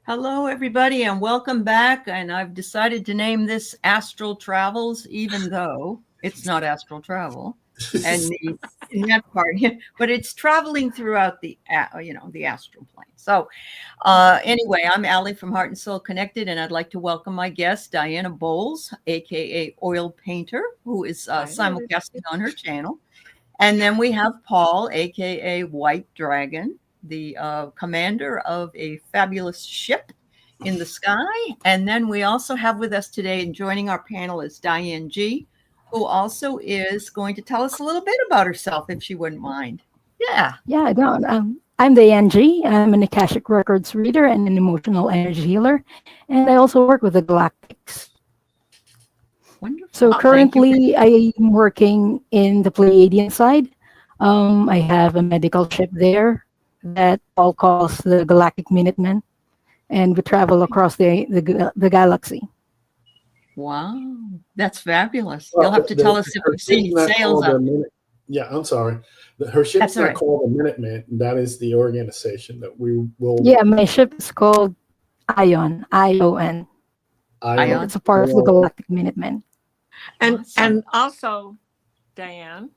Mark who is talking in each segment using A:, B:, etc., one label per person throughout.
A: Hello, everybody, and welcome back. And I've decided to name this Astral Travels, even though it's not astral travel, and in that part, but it's traveling throughout the astral plane. So, anyway, I'm Aley from Heart and Soul Connected, and I'd like to welcome my guest, Diana Boles, aka Oil Painter, who is simulcasting on her channel. And then we have Paul, aka White Dragon, the commander of a fabulous ship in the sky. And then we also have with us today, and joining our panel is Diane G, who also is going to tell us a little bit about herself, if she wouldn't mind. Yeah.
B: Yeah, I don't. I'm Diane G. I'm an Akashic Records reader and an emotional energy healer. And I also work with the Galactics.
A: Wonderful.
B: So currently I'm working in the Pleiadian side. I have a medical ship there that Paul calls the Galactic Minutemen. And we travel across the galaxy.
A: Wow, that's fabulous. Well, you'll have to tell us if you've seen sails up.
C: Yeah, I'm sorry. Her ship's not called the Minutemen. That is the organization that we will.
B: Yeah, my ship is called Ion, I-O-N.
A: Ion.
B: It's a part of the Galactic Minutemen.
D: And also, Diane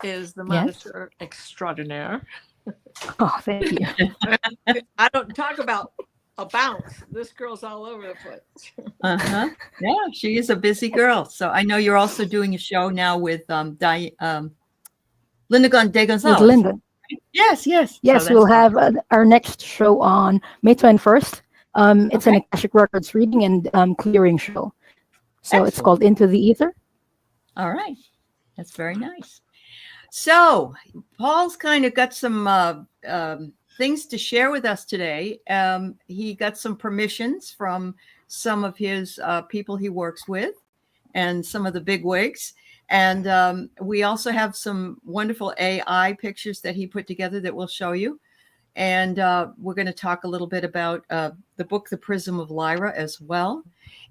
D: is the monitor extraordinaire.
B: Oh, thank you.
D: I don't talk about a bounce. This girl's all over the place.
A: Yeah, she is a busy girl. So I know you're also doing a show now with Linda De Gonzalez.
B: With Linda.
A: Yes.
B: Yes, so we'll have our next show on May 21st. It's an Akashic Records reading and clearing show. So Excellent. It's called Into the Ether.
A: All right. That's very nice. So Paul's kind of got some things to share with us today. He got some permissions from some of his people he works with and some of the big wigs. And we also have some wonderful AI pictures that he put together that we'll show you. And we're going to talk a little bit about the book, The Prism of Lyra, as well.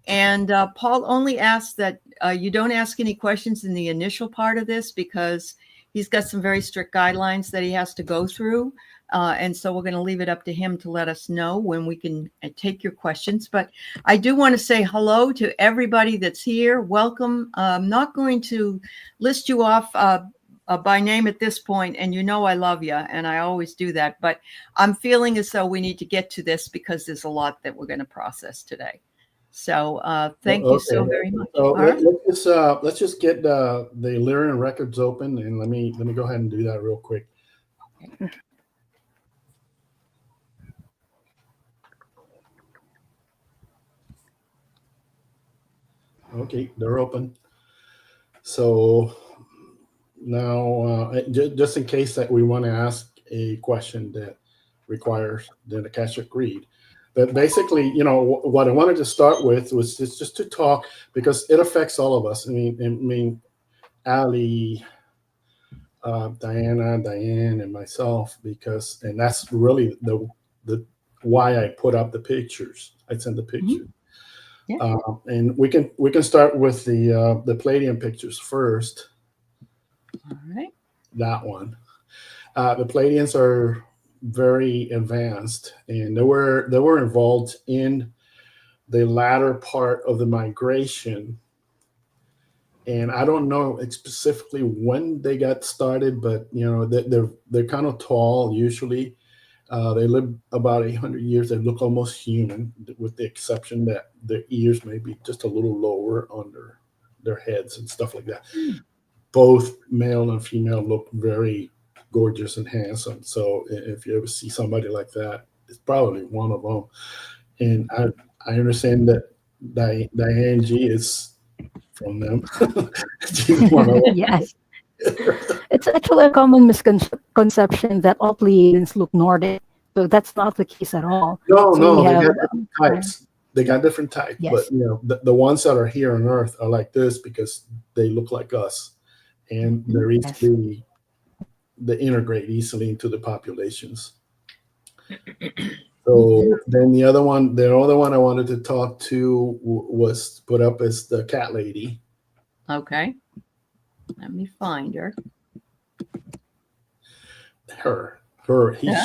A: And Paul only asks that you don't ask any questions in the initial part of this because he's got some very strict guidelines that he has to go through. And so we're going to leave it up to him to let us know when we can take your questions. But I do want to say hello to everybody that's here. Welcome. I'm not going to list you off by name at this point, and you know I love you, and I always do that. But I'm feeling as though we need to get to this because there's a lot that we're going to process today. So thank you so very much.
C: So let's just get the Lyran records open, and let me go ahead and do that real quick. Okay. Okay, they're open. So now, just in case that we want to ask a question that requires the Akashic read, but basically, what I wanted to start with was just to talk because it affects all of us. I mean, Aley, Diane, and myself, and that's really the why I put up the pictures. I sent the picture. Mm-hmm. Yeah. And we can start with the Pleiadian pictures first.
A: All right.
C: That one. The Pleiadians are very advanced, and they were involved in the latter part of the migration. And I don't know specifically when they got started, but they're kind of tall usually. They live about 800 years. They look almost human, with the exception that their ears may be just a little lower on their heads and stuff like that. Both male and female look very gorgeous and handsome. So if you ever see somebody like that, it's probably one of them. And I understand that Diane G is from them. She's one of them.
B: Yes. It's actually a common misconception that all Pleiadians look Nordic. So that's not the case at all.
C: No, they got different types. They got different types. Yes. But the ones that are here on Earth are like this because they look like us. And they're easily, they integrate easily into the populations. So then the other one I wanted to talk to was put up as the cat lady.
A: Okay. Let me find her.
C: She.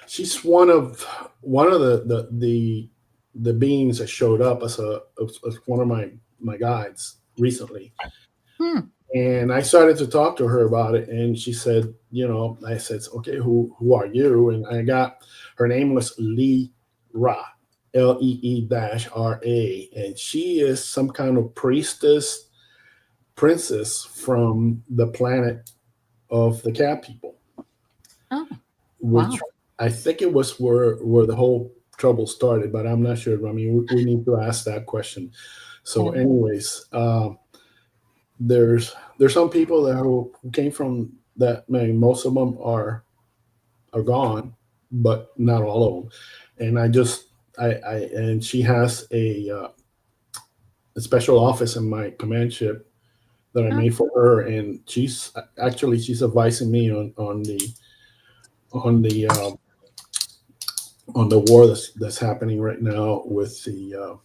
C: she's one of the beings that showed up as one of my guides recently. And I started to talk to her about it, and she said, I said, okay, who are you? And I got, her name was Lyra, Lee-Ra, and she is some kind of princess from the planet of the cat people.
A: Oh,
C: which
A: wow.
C: I think it was where the whole trouble started, but I'm not sure. I mean, we need to ask that question. So, anyways, there's some people that who came from that. I mean, most of them are gone, but not all of them. And and she has a special office in my command ship that I made for her, and she's advising me on the war that's happening right now with the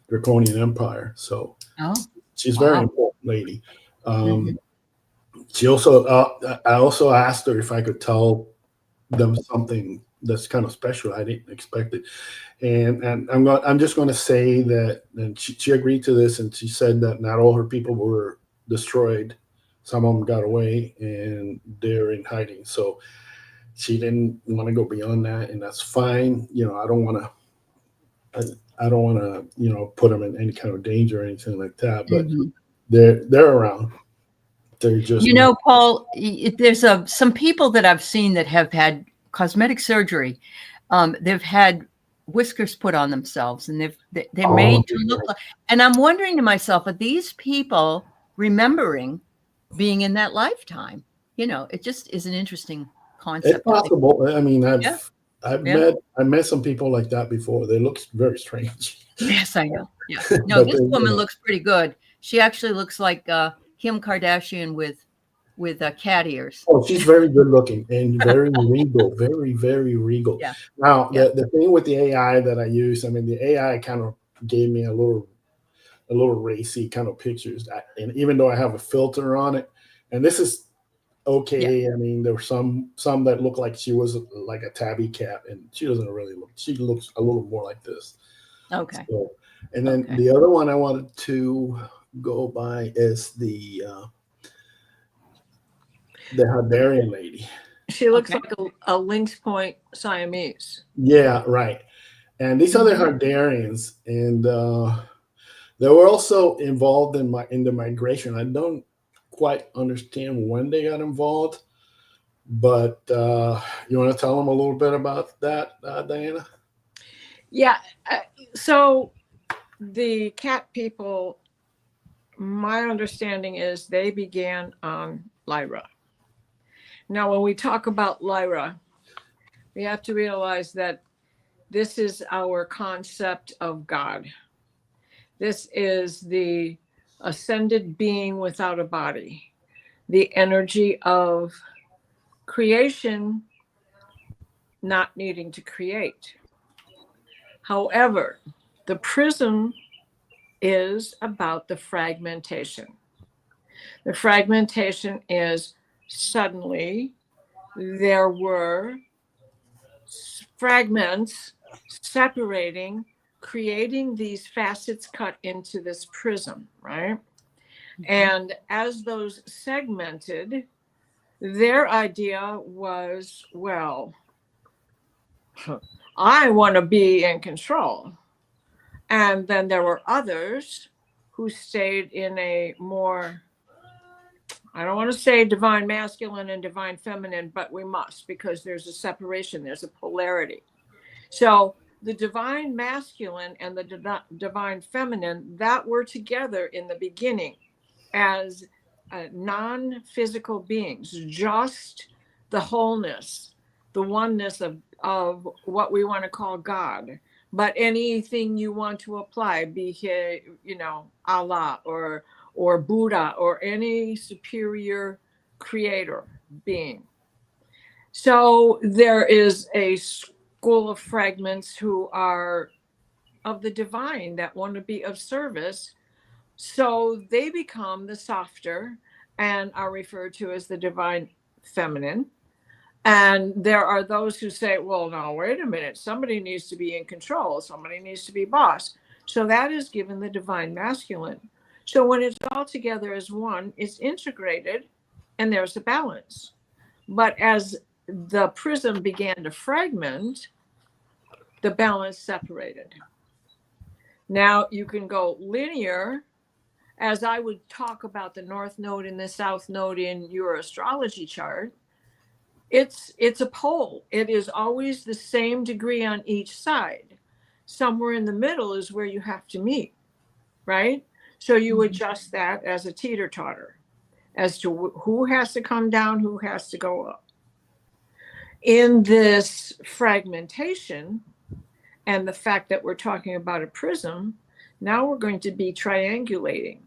C: Draconian Empire. So she's a very important lady. She also, I also asked her if I could tell them something that's kind of special. I didn't expect it, and I'm just going to say that, and she agreed to this, and she said that not all her people were destroyed. Some of them got away, and they're in hiding. So she didn't want to go beyond that, and that's fine. I don't want to, put them in any kind of danger or anything like that. But they're around. They're just,
A: Paul, there's some people that I've seen that have had cosmetic surgery. They've had whiskers put on themselves, and they're made to look like. And I'm wondering to myself, are these people remembering being in that lifetime? It just is an interesting concept.
C: It's possible. I mean, I've met some people like that before. They look very strange.
A: Yes, I know. Yeah. No, this woman looks pretty good. She actually looks like Kim Kardashian with cat ears.
C: Oh, she's very good looking and very regal, very, very regal.
A: Yeah.
C: Now, the thing with the AI that I use, I mean, the AI kind of gave me a little racy kind of pictures. And even though I have a filter on it, and this is okay. Yeah. I mean, there were some that looked like she was like a tabby cat, and she doesn't really look. She looks a little more like this.
A: Okay.
C: So, and then the other one I wanted to go by is the Hardarian lady.
D: She looks like a Lynx Point Siamese.
C: Yeah, right. And these are the Hardarians, and they were also involved in the migration. I don't quite understand when they got involved, but you want to tell them a little bit about that, Diana?
D: Yeah. So the cat people, my understanding is they began on Lyra. Now, when we talk about Lyra, we have to realize that this is our concept of God. This is the ascended being without a body, the energy of creation not needing to create. However, the prism is about the fragmentation. The fragmentation is suddenly there were fragments separating, creating these facets cut into this prism, right? And as those segmented, their idea was, well, I want to be in control. And then there were others who stayed in a more, I don't want to say divine masculine and divine feminine, but we must, because there's a separation, there's a polarity. So the divine masculine and the divine feminine, that were together in the beginning as non-physical beings, just the wholeness, the oneness of what we want to call God. But anything you want to apply, be here, Allah or Buddha or any superior creator being. So there is a school of fragments who are of the divine that want to be of service. So they become the softer and are referred to as the divine feminine. And there are those who say, well, now, wait a minute, somebody needs to be in control. Somebody needs to be boss. So that is given the divine masculine. So when it's all together as one, it's integrated and there's a balance. But as the prism began to fragment, the balance separated. Now you can go linear, as I would talk about the North Node and the South Node in your astrology chart. It's a pole. It is always the same degree on each side. Somewhere in the middle is where you have to meet, right? So you adjust that as a teeter-totter as to who has to come down, who has to go up. In this fragmentation and the fact that we're talking about a prism, now we're going to be triangulating.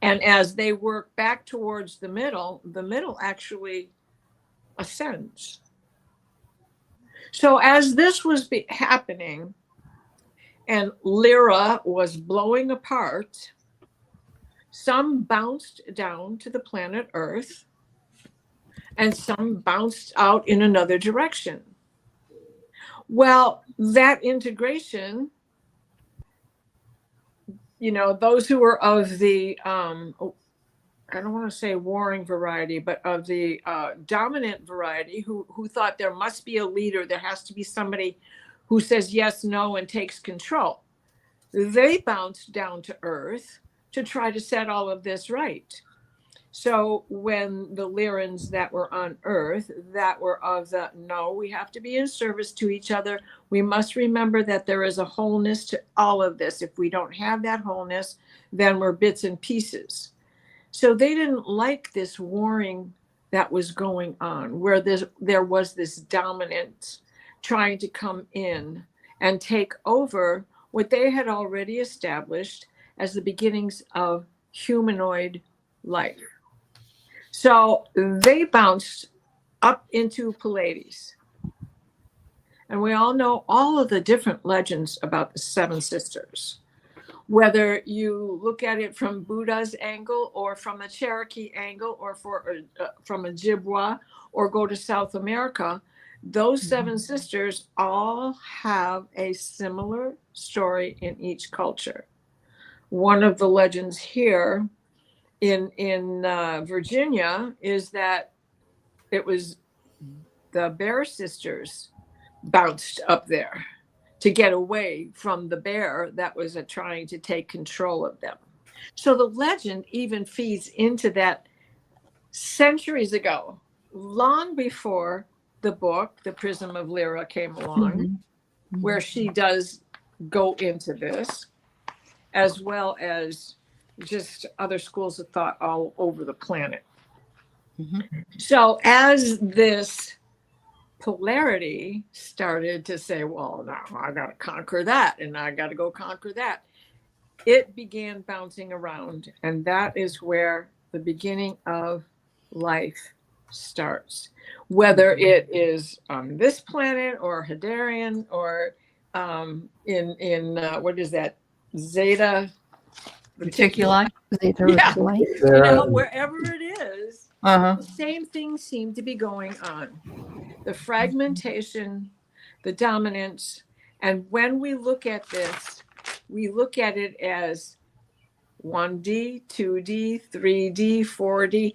D: And as they work back towards the middle actually ascends. So as this was happening and Lyra was blowing apart, some bounced down to the planet Earth and some bounced out in another direction. Well, that integration, you know, those who were of the, I don't want to say warring variety, but of the dominant variety who thought there must be a leader, there has to be somebody who says yes, no, and takes control. They bounced down to Earth to try to set all of this right. So when the Lyrans that were on Earth, that were of the, no, we have to be in service to each other. We must remember that there is a wholeness to all of this. If we don't have that wholeness, then we're bits and pieces. So they didn't like this warring that was going on, where there was this dominance trying to come in and take over what they had already established as the beginnings of humanoid life. So they bounced up into Pleiades. And we all know all of the different legends about the seven sisters. Whether you look at it from Buddha's angle or from a Cherokee angle or from a Ojibwa or go to South America, those seven sisters all have a similar story in each culture. One of the legends here in Virginia is that it was the Bear sisters bounced up there to get away from the bear that was trying to take control of them. So the legend even feeds into that centuries ago, long before the book, The Prism of Lyra, came along, where she does go into this, as well as just other schools of thought all over the planet. So as this polarity started to say, well, now I got to conquer that and I got to go conquer that, it began bouncing around. And that is where the beginning of life starts. Whether it is on this planet or Hadarian or in what is that, Zeta
A: Reticuli.
D: Yeah. You know, wherever it is, the same things seem to be going on. The fragmentation, the dominance. And when we look at this, we look at it as 1D, 2D, 3D, 4D.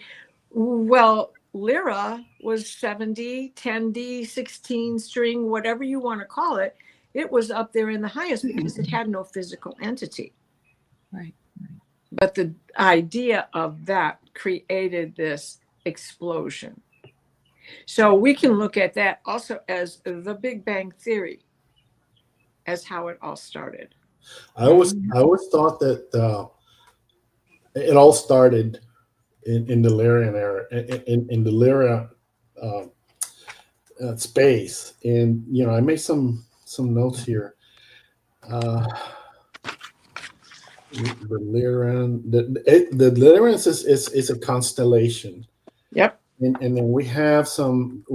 D: Well, Lyra was 7D, 10D, 16 string, whatever you want to call it. It was up there in the highest because it had no physical entity.
A: Right.
D: But the idea of that created this explosion. So we can look at that also as the Big Bang Theory, as how it all started.
C: I always thought that it all started in the Lyran era, in the Lyra space. And you know, I made some notes here. The Lyran, the Lyran is a constellation.
D: Yep.
C: And then we have some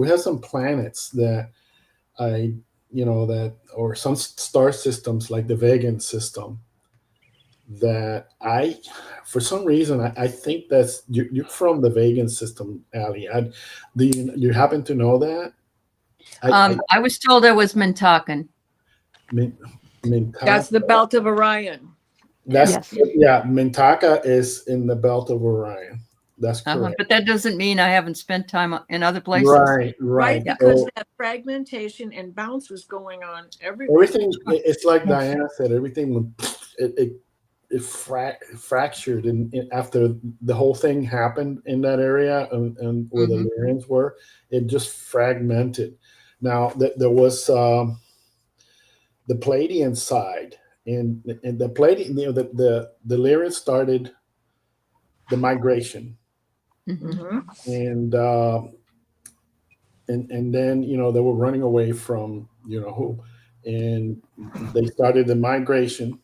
C: planets that or some star systems like the Vegan system that for some reason, I think that's you're from the Vegan system, Aley. Do you happen to know that?
A: I was told I was Mintakan.
D: That's the belt of Orion.
B: Yes.
C: Mintaka is in the belt of Orion. That's correct.
A: But that doesn't mean I haven't spent time in other places.
C: Right.
D: Because
C: So
D: that fragmentation and bounce was going on everywhere.
C: everything, it's like Diana said, everything it fractured, and after the whole thing happened in that area and where the Lyrans were, it just fragmented. Now there was the Palladian side, and the Palladian, the Lyran started the migration, and then they were running away from who, and they started the migration,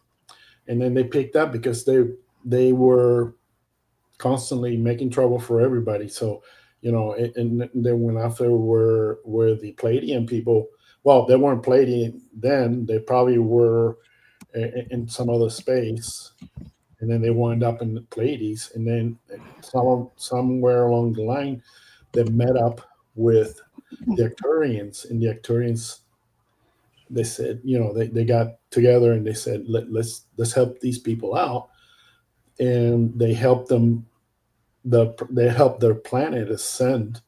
C: and then they picked up because they were constantly making trouble for everybody. So and then when after were the Palladian people. Well, they weren't Palladian then. They probably were in some other space, and then they wound up in the Pleiades, and then somewhere along the line, they met up with the Arcturians, and the Arcturians, they said, they got together and they said, let's help these people out, and they helped them. They helped their planet ascend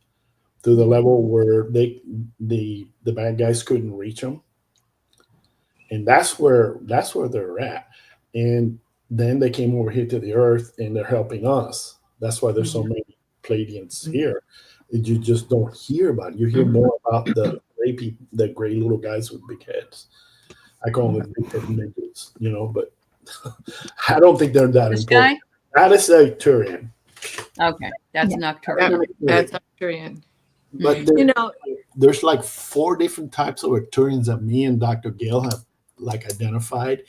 C: to the level where the bad guys couldn't reach them, and that's where they're at. And then they came over here to the Earth, and they're helping us. That's why there's so many Pleiadians here. You just don't hear about it. You hear more about the gray people, the gray little guys with big heads. I call them big head midgets, but I don't think they're that
A: This
C: important.
A: guy?
C: That is a Turian.
A: Okay, that's Nocturian.
D: That's Arcturian.
C: But there's like 4 different types of Arcturians that me and Dr. Gale have identified.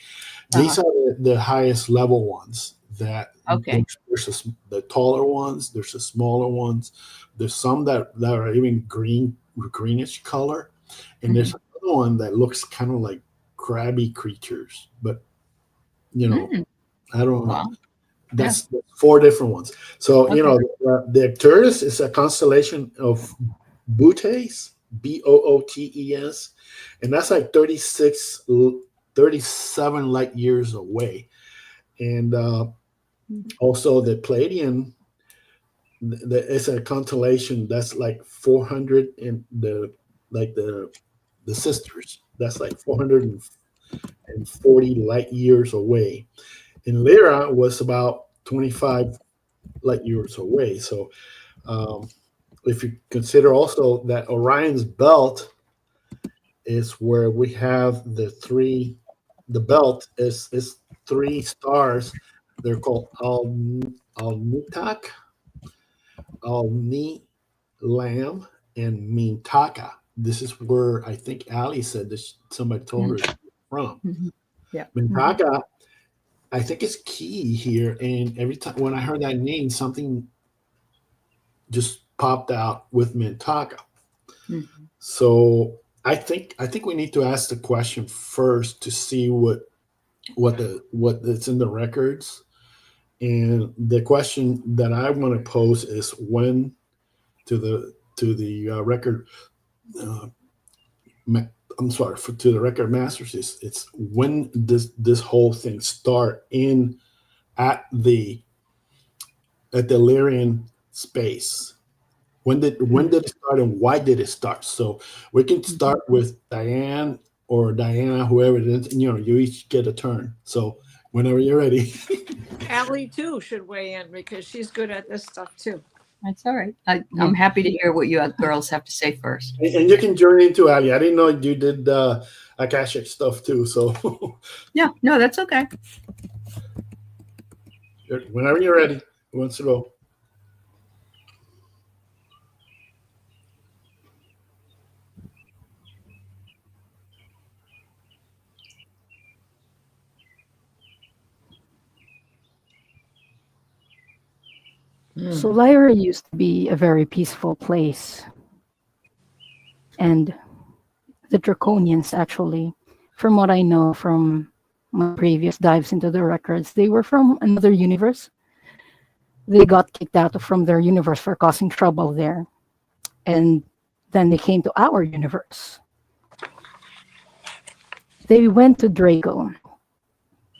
C: These are the highest level ones. There's the taller ones. There's the smaller ones. There's some that are even greenish color, and there's another one that looks kind of like crabby creatures. But I don't know.
A: Wow.
C: That's 4 different ones. So the Arcturus is a constellation of Bootes, Bootes, and that's like 37 light years away. And also the Palladian, it's a constellation that's like 400, and the sisters, that's like 440 light years away. And Lyra was about 25 light years away. So if you consider also that Orion's belt is where we have the belt is 3 stars. They're called Alnitak, Alnilam, and Mintaka. This is where I think Aley said this. Somebody told her she's from.
A: Yeah.
C: Mintaka, I think it's key here. And every time when I heard that name, something just popped out with Mintaka. So I think we need to ask the question first to see what that's in the records. And the question that I want to pose is when to the record. I'm sorry, to the record masters. It's when does this whole thing start at the Lyrian space? When did it start, and why did it start? So we can start with Diane or Diana, whoever it is. You each get a turn. So whenever you're ready.
D: Aley too should weigh in because she's good at this stuff too.
A: That's all right. I'm happy to hear what you girls have to say first.
C: And you can join into Aley. I didn't know you did Akashic stuff too. So
A: No, that's okay.
C: Whenever you're ready, who wants to go?
B: So Lyra used to be a very peaceful place. And the Draconians, actually, from what I know from my previous dives into the records, they were from another universe. They got kicked out from their universe for causing trouble there. And then they came to our universe. They went to Draco.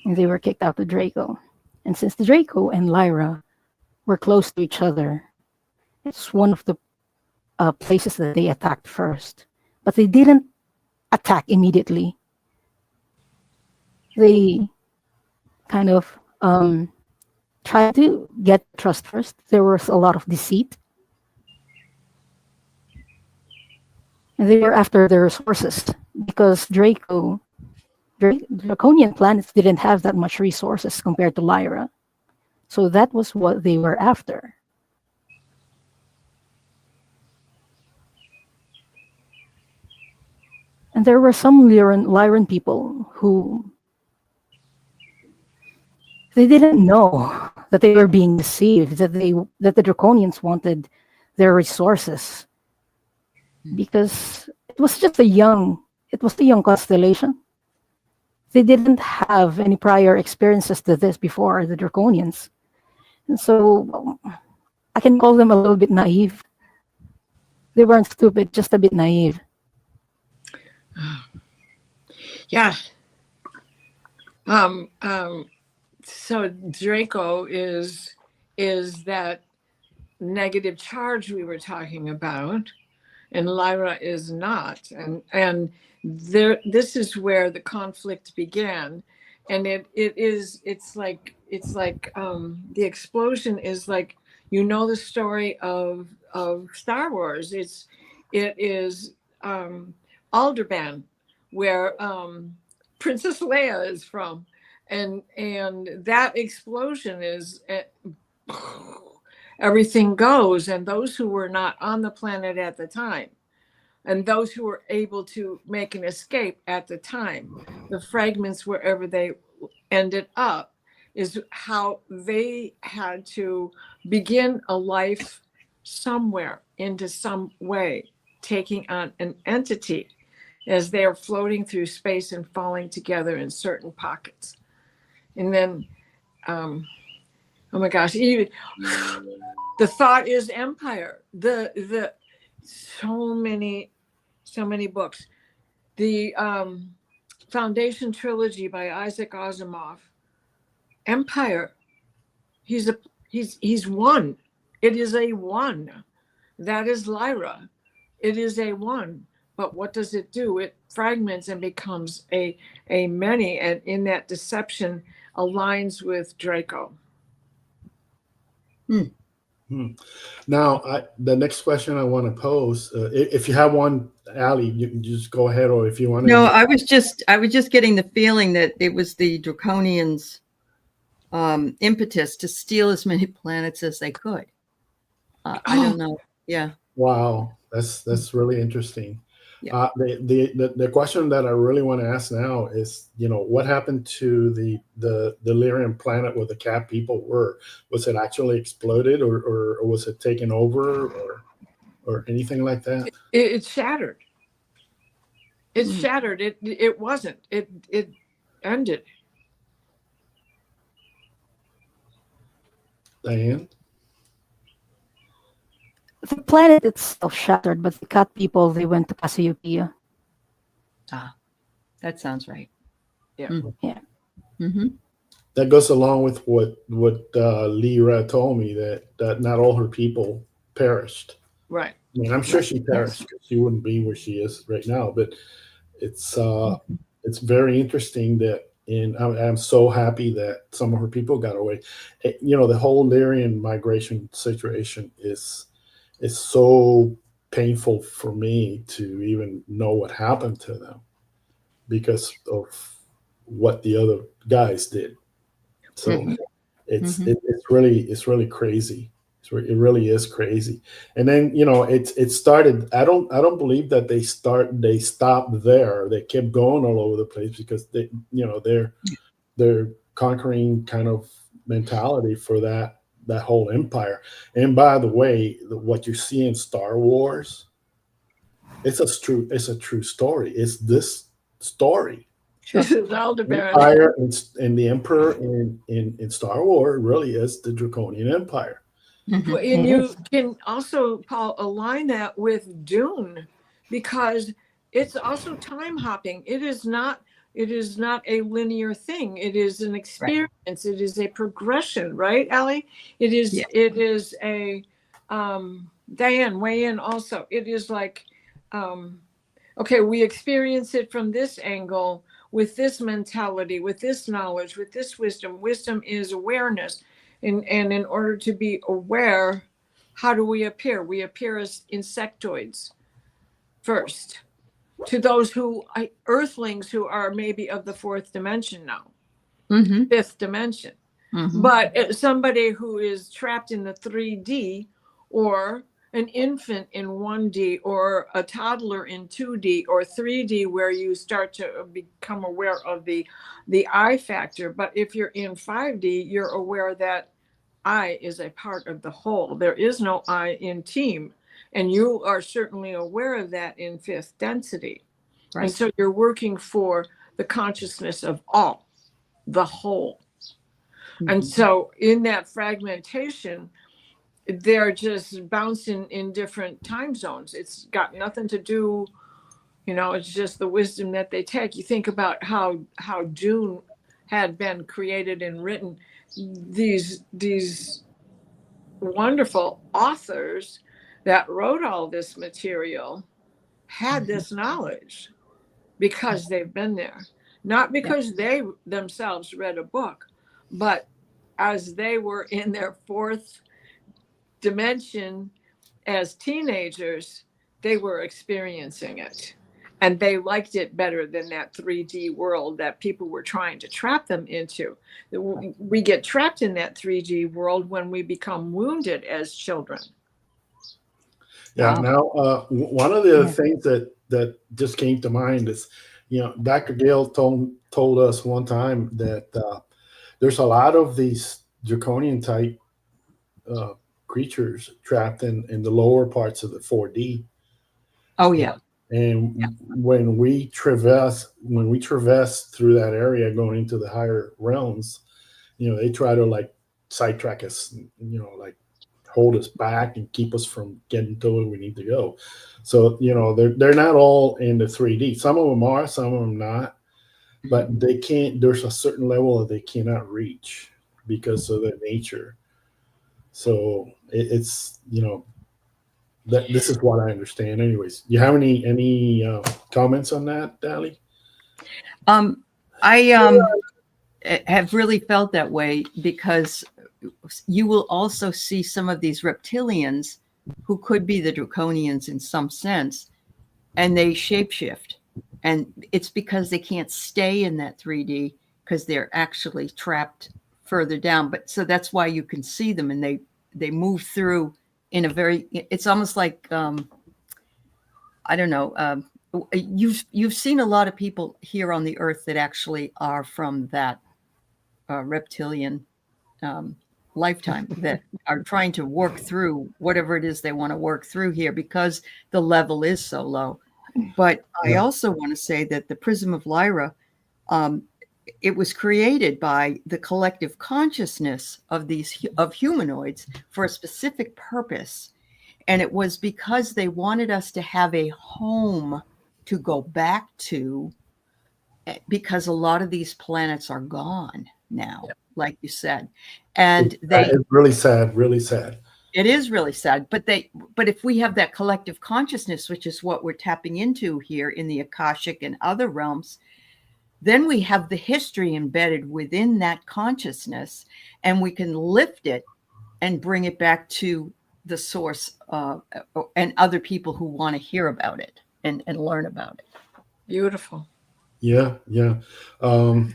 B: And they were kicked out to Draco. And since the Draco and Lyra were close to each other, it's one of the places that they attacked first. But they didn't attack immediately. They kind of tried to get trust first. There was a lot of deceit. And they were after the resources because Draconian planets didn't have that much resources compared to Lyra. So that was what they were after. And there were some Lyran people who they didn't know that they were being deceived, that the Draconians wanted their resources because it was a young constellation. They didn't have any prior experiences to this before, the Draconians. And so I can call them a little bit naive. They weren't stupid, just a bit naive.
D: Yeah. So Draco is that negative charge we were talking about, and Lyra is not. And this is where the conflict began. And it's like the explosion is like, the story of Star Wars. It is Alderaan, where Princess Leia is from, and that explosion is everything goes, and those who were not on the planet at the time, and those who were able to make an escape at the time, the fragments wherever they ended up is how they had to begin a life somewhere into some way, taking on an entity as they are floating through space and falling together in certain pockets. And then, oh my gosh, even the thought is empire. The so many books. The Foundation trilogy by Isaac Asimov. Empire. He's one. It is a one. That is Lyra. It is a one. But what does it do? It fragments and becomes a many, and in that deception aligns with Draco.
C: Now, the next question I want to pose, if you have one, Aley, you can just go ahead, or if you want to.
A: No, I was just getting the feeling that it was the Draconians' impetus to steal as many planets as they could. I don't know. Yeah.
C: Wow, that's really interesting.
A: Yeah.
C: The question that I really want to ask now is, what happened to the Lyran planet where the cat people were? Was it actually exploded, or was it taken over, or anything like that?
D: It shattered. It shattered. It wasn't. It ended.
C: Diane?
B: The planet itself shattered, but the cat people, they went to Cassiopeia.
A: That sounds right.
D: Yeah.
B: Yeah.
A: Mm-hmm.
C: That goes along with what Lyra told me, that not all her people perished.
D: Right.
C: I mean, I'm sure she perished because she wouldn't be where she is right now. But it's very interesting that, and I'm so happy that some of her people got away. The whole Lyran migration situation is so painful for me to even know what happened to them because of what the other guys did. So it's really crazy. It really is crazy. And then it started. I don't believe that they stopped there. They kept going all over the place because they're conquering kind of mentality for that whole empire. And by the way, what you see in Star Wars, it's a true story. It's this story.
D: This is Aldebaran.
C: Empire and the Emperor in Star Wars really is the Draconian Empire.
A: Mhm.
D: And you can also, Paul, align that with Dune, because it's also time hopping. It is not a linear thing. It is an experience. It is a progression, right, Aley? It is
A: Yeah.
D: it is a Diane, weigh in also. It is like okay, we experience it from this angle, with this mentality, with this knowledge, with this wisdom. Wisdom is awareness. And in order to be aware, how do we appear? We appear as insectoids first, to those earthlings who are maybe of the fourth dimension now,
A: Mhm.
D: fifth dimension.
A: Mhm.
D: But somebody who is trapped in the 3D, or an infant in 1D, or a toddler in 2D or 3D, where you start to become aware of the I factor. But if you're in 5D, you're aware that I is a part of the whole. There is no I in team. And you are certainly aware of that in fifth density.
A: Right.
D: And so you're working for the consciousness of all, the whole. And so in that fragmentation, they're just bouncing in different time zones. It's got nothing to do, it's just the wisdom that they take. You think about how Dune had been created and written. These wonderful authors that wrote all this material had this knowledge because they've been there, not because they themselves read a book, but as they were in their fourth dimension as teenagers, they were experiencing it. And they liked it better than that 3D world that people were trying to trap them into. We get trapped in that 3D world when we become wounded as children.
C: Yeah.
A: Wow.
C: Now, one of the things that just came to mind is, Dr. Gale told us one time that there's a lot of these draconian type creatures trapped in the lower parts of the 4D.
A: Oh yeah.
C: And when we traverse through that area going into the higher realms, they try to like sidetrack us, like hold us back and keep us from getting to where we need to go. So, they're not all in the 3D. Some of them are, some of them not, but they can't, there's a certain level that they cannot reach because of their nature. So it's, this is what I understand. Anyways, you have any comments on that, Aley?
A: I have really felt that way because you will also see some of these reptilians who could be the draconians in some sense, and they shapeshift. And it's because they can't stay in that 3D because they're actually trapped further down. But so that's why you can see them, and they move through in a very, it's almost like, I don't know, you've seen a lot of people here on the earth that actually are from that reptilian lifetime that are trying to work through whatever it is they want to work through here because the level is so low. But I also want to say that the Prism of Lyra, it was created by the collective consciousness of humanoids for a specific purpose. And it was because they wanted us to have a home to go back to, because a lot of these planets are gone now, like you said. And
C: it's really sad, really sad.
A: It is really sad. But if we have that collective consciousness, which is what we're tapping into here in the Akashic and other realms, then we have the history embedded within that consciousness, and we can lift it and bring it back to the source and other people who want to hear about it and learn about it.
D: Beautiful.
C: Yeah. And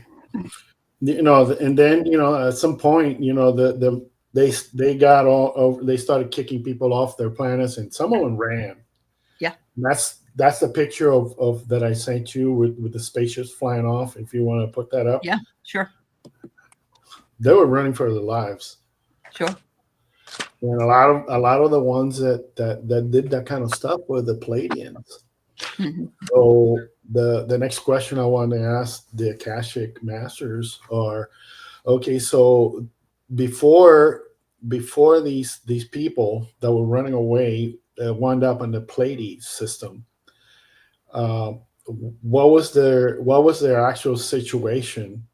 C: then, at some point, they got all over, they started kicking people off their planets, and some of them ran.
A: Yeah.
C: And that's the picture of that I sent you with the spaceships flying off. If you want to put that up.
A: Yeah, sure.
C: They were running for their lives.
A: Sure.
C: And a lot of the ones that did that kind of stuff were the Pleiadians.
A: Mhm.
C: So the next question I want to ask the Akashic masters are, okay, so before these people that were running away wound up in the Pleiades system, uh, what was their actual situation,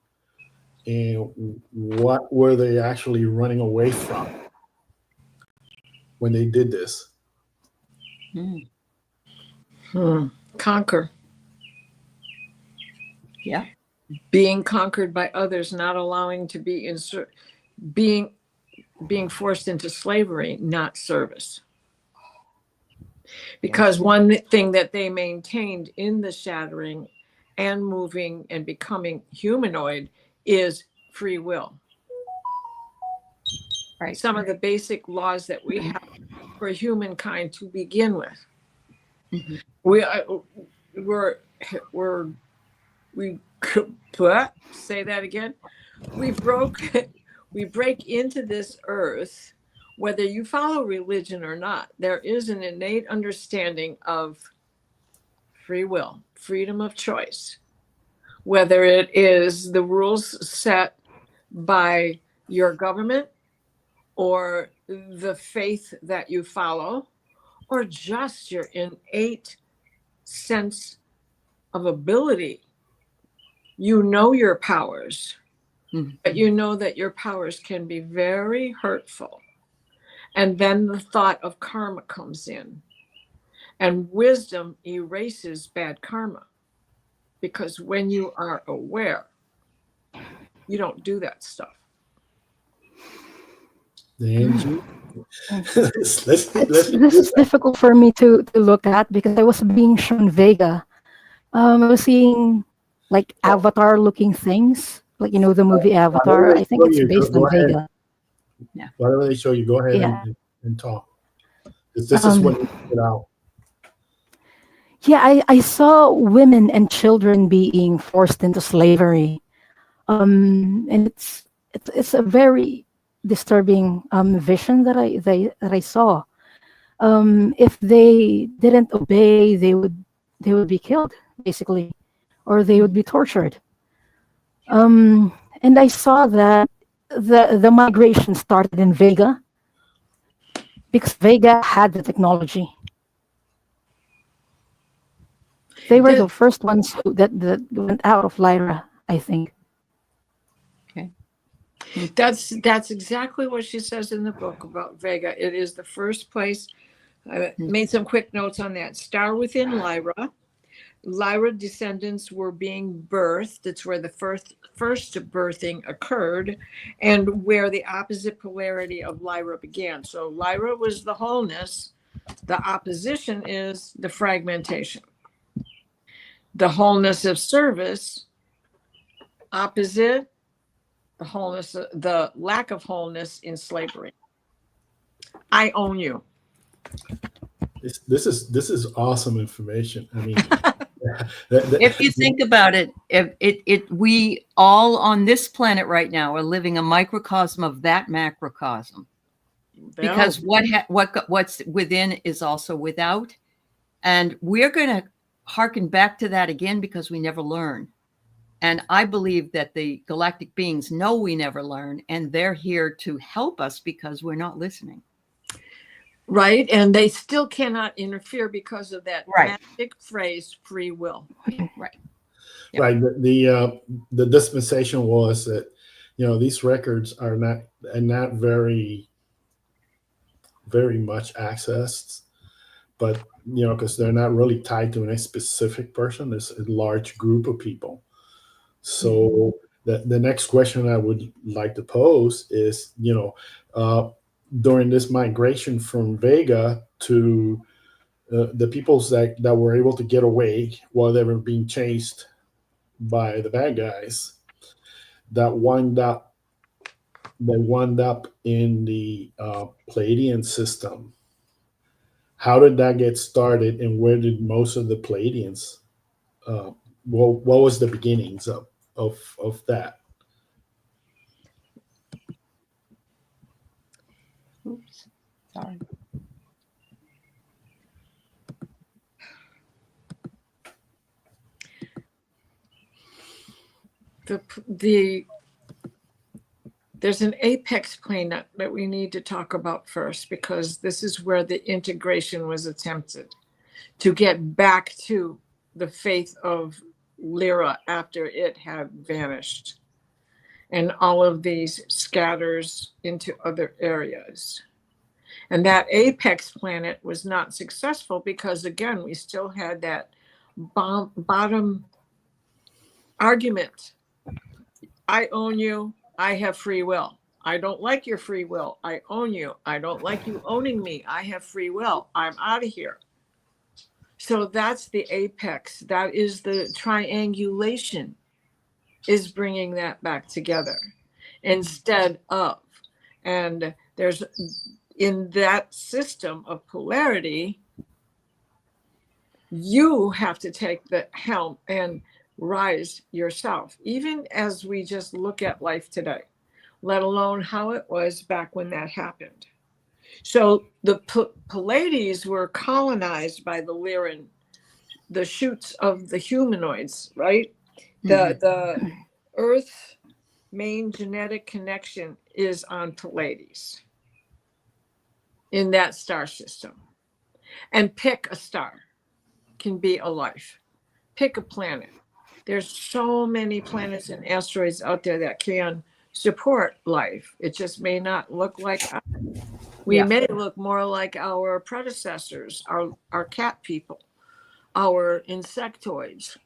C: and what were they actually running away from when they did this?
A: Mm.
D: Conquer.
A: Yeah.
D: Being conquered by others, not allowing to be being forced into slavery, not service. Because one thing that they maintained in the shattering and moving and becoming humanoid is free will.
A: Right.
D: Some of the basic laws that we have for humankind to begin with.
A: Mhm.
D: We say that again. We break into this earth, whether you follow religion or not. There is an innate understanding of free will, freedom of choice, whether it is the rules set by your government or the faith that you follow, or just your innate sense of ability. You know your powers,
A: Mhm.
D: but you know that your powers can be very hurtful. And then the thought of karma comes in, and wisdom erases bad karma. Because when you are aware, you don't do that stuff.
C: Angie, let's
B: This is difficult for me to look at because I was being shown Vega. I was seeing like avatar looking things, like the movie
C: whatever
B: Avatar.
C: they
B: I think
C: show
B: it's
C: you,
B: based
C: go
B: on
C: ahead.
B: Vega.
C: Whatever they show you, go ahead
B: Yeah.
C: and talk. This is what you put out.
B: Yeah, I saw women and children being forced into slavery. And it's a very disturbing vision that I saw. If they didn't obey, they would be killed basically, or they would be tortured. And I saw that the migration started in Vega because Vega had the technology. They were the first ones that went out of Lyra, I think.
A: Okay.
D: That's exactly what she says in the book about Vega. It is the first place. I made some quick notes on that. Star within Lyra. Lyra descendants were being birthed. That's where the first birthing occurred, and where the opposite polarity of Lyra began. So Lyra was the wholeness. The opposition is the fragmentation. The wholeness of service, opposite the wholeness, the lack of wholeness in slavery. I own you.
C: This is awesome information. I mean,
A: If you think about it, we all on this planet right now are living a microcosm of that macrocosm, because what's within is also without, and we're going to harken back to that again because we never learn. And I believe that the galactic beings know we never learn, and they're here to help us because we're not listening.
D: Right. And they still cannot interfere because of that
A: Right.
D: magic phrase, free will.
A: Right. Yep.
C: Right. The dispensation was that, these records are not very much accessed, but because they're not really tied to any specific person. There's a large group of people. So the next question I would like to pose is, during this migration from Vega to the peoples that were able to get away while they were being chased by the bad guys, that wound up in the Pleiadian system. How did that get started, and where did most of the Pleiadians? What was the beginnings of that?
A: Oops. Sorry.
D: there's an apex plane that we need to talk about first, because this is where the integration was attempted to get back to the faith of Lyra after it had vanished, and all of these scatters into other areas. And that apex planet was not successful because, again, we still had that bottom argument. I own you. I have free will. I don't like your free will. I own you. I don't like you owning me. I have free will. I'm out of here. So that's the apex. That is the triangulation, is bringing that back together instead of. And there's, in that system of polarity, you have to take the helm and rise yourself, even as we just look at life today, let alone how it was back when that happened. So the Pleiades were colonized by the Lyran, the shoots of the humanoids, right? The Earth's main genetic connection is on Pleiades in that star system. And pick a star, can be a life. Pick a planet. There's so many planets and asteroids out there that can support life. It just may not look like us. We may look more like our predecessors, our cat people, our insectoids,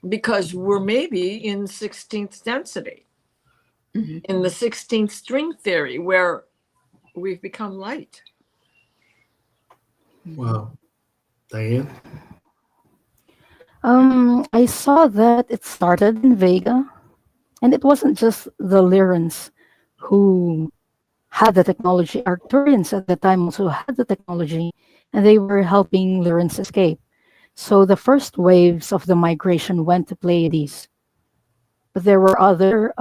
D: because we're maybe in 16th density, in the 16th string theory, where we've become light.
C: Wow. Diane?
B: I saw that it started in Vega, and it wasn't just the Lyrans who had the technology. Arcturians at the time also had the technology, and they were helping Lyrans escape. So the first waves of the migration went to Pleiades. But there were other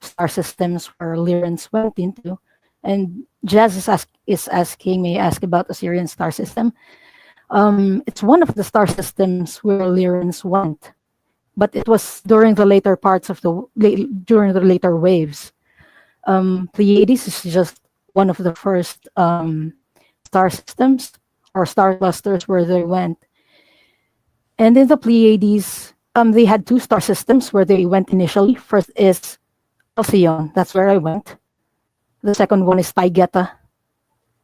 B: star systems where Lyrans went into. And Jazz is asking me, ask about the Syrian star system. It's one of the star systems where Lyrans went, but it was during the later parts of during the later waves. Pleiades is just one of the first star systems or star clusters where they went. And in the Pleiades, they had two star systems where they went initially. First is Alcyon, that's where I went. The second one is Taygeta.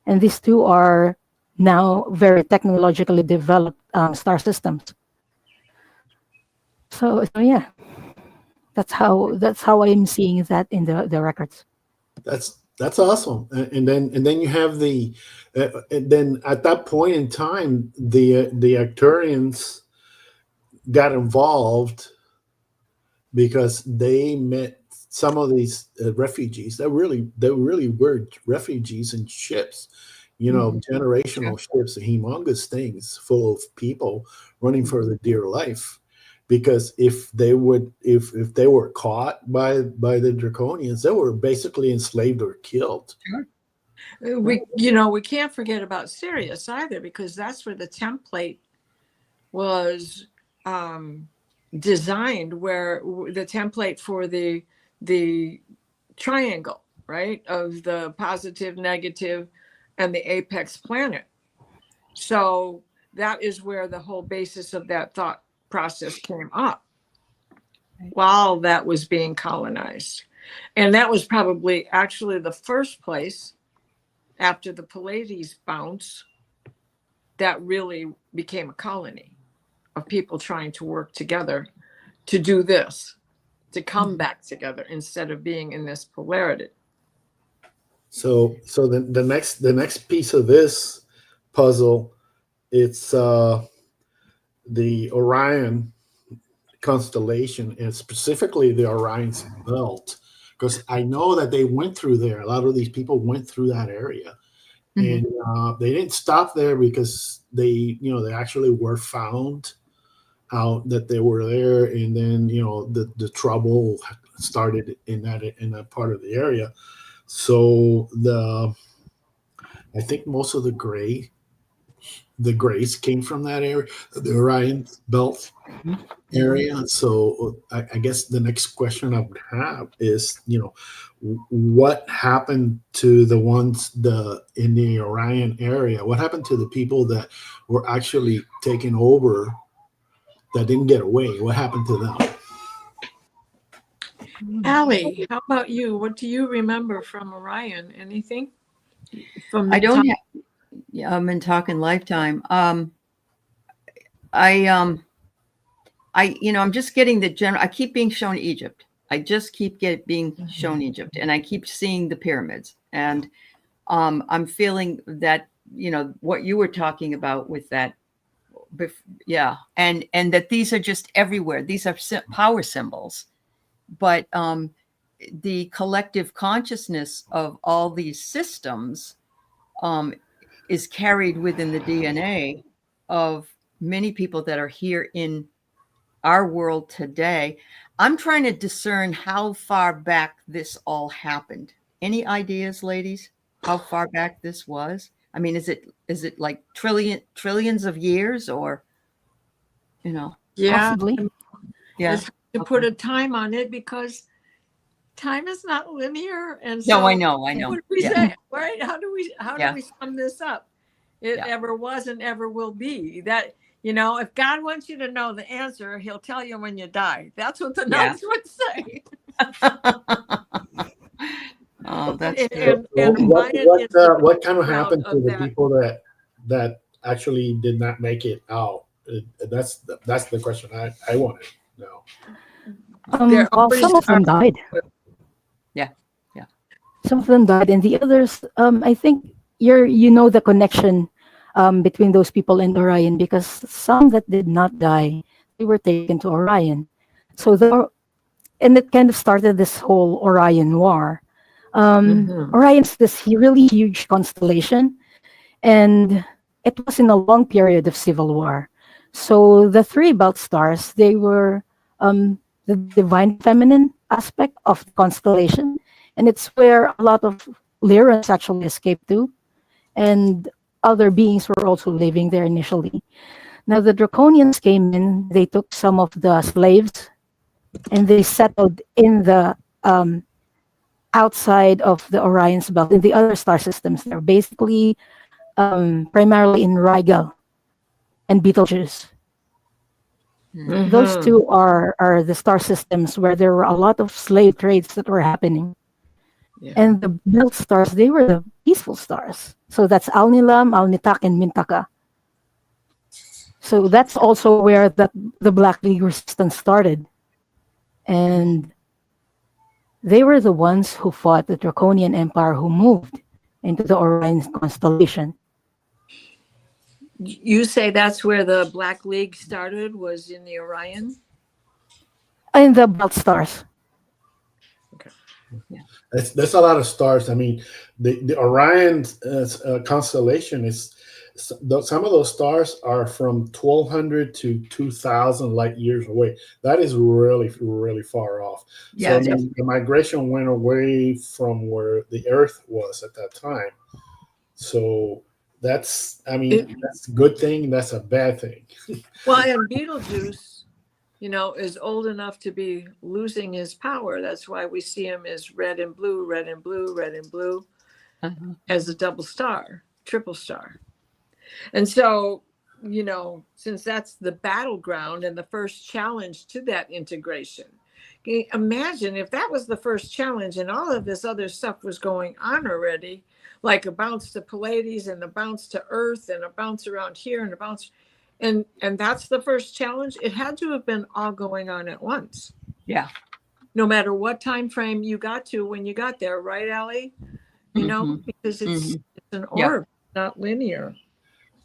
B: And these two are now very technologically developed star systems. So yeah, that's how I'm seeing that in the records.
C: That's awesome. And then you have and then at that point in time, the Arcturians got involved because they met some of these refugees that really were refugees in ships, generational ships, humongous things full of people running for their dear life. Because if they were caught by the Draconians, they were basically enslaved or killed.
D: Sure. We can't forget about Sirius either, because that's where the template was designed, where the template for the triangle, right, of the positive, negative, and the apex planet. So that is where the whole basis of that thought process came up while that was being colonized. And that was probably actually the first place after the Pleiades bounce that really became a colony of people trying to work together to do this, to come back together instead of being in this polarity.
C: So the next piece of this puzzle, it's the Orion constellation, and specifically the Orion's belt, because I know that they went through there. A lot of these people went through that area, and they didn't stop there because they actually were found out that they were there, and then the trouble started in that part of the area. So I think most of the gray the grays came from that area, the Orion belt area. So I guess the next question I would have is, what happened to the ones in the Orion area? What happened to the people that were actually taken over that didn't get away? What happened to them?
D: Aley, how about you? What do you remember from Orion? Anything? From
A: I
D: the
A: don't
D: time?
A: have. Yeah, I'm in Talking Lifetime. I'm just getting the general. I keep being shown Egypt. I just keep being shown Egypt, and I keep seeing the pyramids. And I'm feeling that what you were talking about with that. Yeah, and that these are just everywhere. These are power symbols, but the collective consciousness of all these systems is carried within the DNA of many people that are here in our world today. I'm trying to discern how far back this all happened. Any ideas, ladies? How far back this was? I mean, is it like trillions of years, or
D: Yeah,
B: Possibly.
A: yeah?
D: it's hard to put a time on it because time is not linear. And
A: No,
D: so
A: I know.
D: what do we say? Right? How do we sum this up? It ever was and ever will be. That, if God wants you to know the answer, he'll tell you when you die. That's what the notes would say.
A: Oh, that's
D: and
C: what kind of
D: proud
C: happened to
D: of
C: the
D: that.
C: people that actually did not make it out? That's the question I want to know.
B: Well, some of them died.
A: Yeah.
B: Some of them died, and the others, I think the connection between those people and Orion, because some that did not die, they were taken to Orion. So and it kind of started this whole Orion war. Orion's this really huge constellation, and it was in a long period of civil war. So the three belt stars, they were the divine feminine aspect of the constellation, and it's where a lot of Lyrans actually escaped to, and other beings were also living there initially. Now the Draconians came in, they took some of the slaves, and they settled in the outside of the Orion's belt, in the other star systems. They're basically primarily in Rigel and Betelgeuse. Those two are the star systems where there were a lot of slave trades that were happening.
D: Yeah.
B: And the belt stars, they were the peaceful stars. So that's Alnilam, Alnitak, and Mintaka. So that's also where the Black League resistance started. And they were the ones who fought the Draconian Empire, who moved into the Orion constellation.
D: You say that's where the Black League started, was in the Orion?
B: In the belt stars.
D: Okay.
A: Yeah.
C: That's a lot of stars. I mean, the Orion constellation is, some of those stars are from 1,200 to 2,000 light years away. That is really, really far off.
A: Yeah,
C: so the migration went away from where the Earth was at that time. So that's a good thing. That's a bad thing.
D: Well, and Betelgeuse, is old enough to be losing his power. That's why we see him as red and blue, red and blue, red and blue, as a double star, triple star. And so, since that's the battleground and the first challenge to that integration, can you imagine if that was the first challenge and all of this other stuff was going on already, like a bounce to Pleiades and a bounce to Earth and a bounce around here and a bounce, and that's the first challenge. It had to have been all going on at once.
A: Yeah.
D: No matter what time frame you got to when you got there, right, Aley? Because it's an orb, not linear.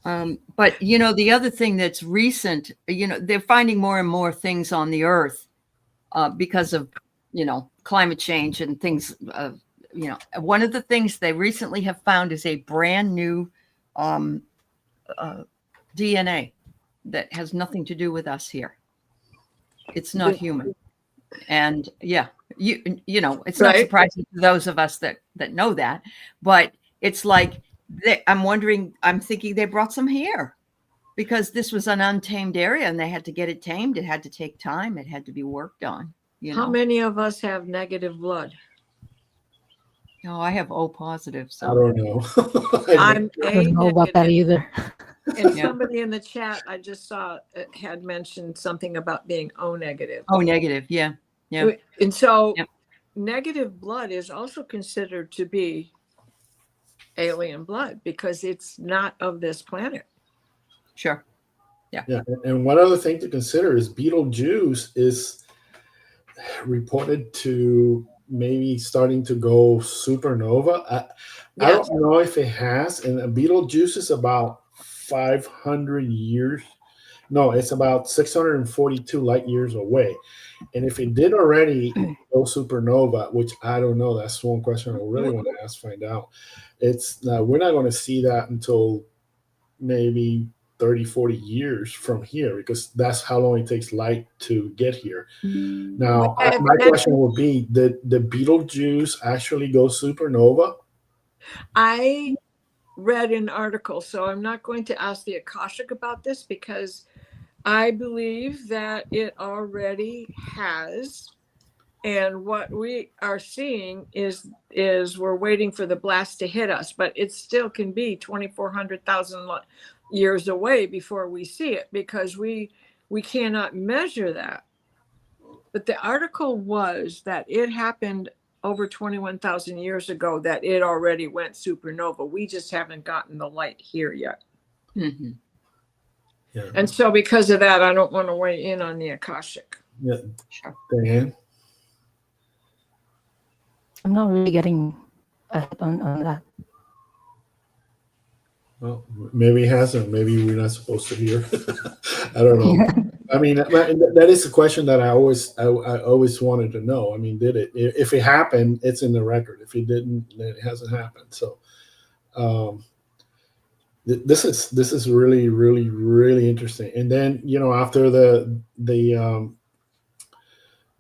A: But the other thing that's recent, they're finding more and more things on the Earth because of climate change and things. One of the things they recently have found is a brand new DNA that has nothing to do with us here. It's not human, and it's not surprising to those of us that know that. But it's like I'm thinking they brought some here. because this was an untamed area and they had to get it tamed. It had to take time. It had to be worked on.
D: How many of us have negative blood?
A: No, I have O positive.
C: I
A: So
C: don't know.
D: I'm
B: I
D: A
B: don't know about that
D: negative.
B: either.
D: And
A: Yeah.
D: somebody in the chat I just saw had mentioned something about being O negative.
A: O negative. Yeah. Yeah.
D: And so
A: Yep.
D: negative blood is also considered to be alien blood because it's not of this planet.
A: Sure.
C: Yeah, and one other thing to consider is Betelgeuse is reported to maybe starting to go supernova. I
D: Yes.
C: don't know if it has, and Betelgeuse is about 500 years. No, it's about 642 light years away. And if it did already go supernova, which I don't know, that's one question I really want to find out. We're not going to see that until maybe 30, 40 years from here, because that's how long it takes light to get here. Now, my question would be, did the Betelgeuse actually go supernova?
D: I read an article, so I'm not going to ask the Akashic about this because I believe that it already has. And what we are seeing is we're waiting for the blast to hit us, but it still can be 2,400,000 years away before we see it because we cannot measure that. But the article was that it happened over 21,000 years ago, that it already went supernova. We just haven't gotten the light here yet.
A: Mm-hmm.
C: Yeah.
D: And so because of that, I don't want to weigh in on the Akashic.
C: Yeah.
A: Sure.
C: Diane?
B: I'm not really getting ahead on that.
C: Well, maybe it hasn't. Maybe we're not supposed to hear. I don't know. I mean, that is a question that I always wanted to know. I mean, did it? If it happened, it's in the record. If it didn't, then it hasn't happened. So, this is really, really, really interesting. And then, after the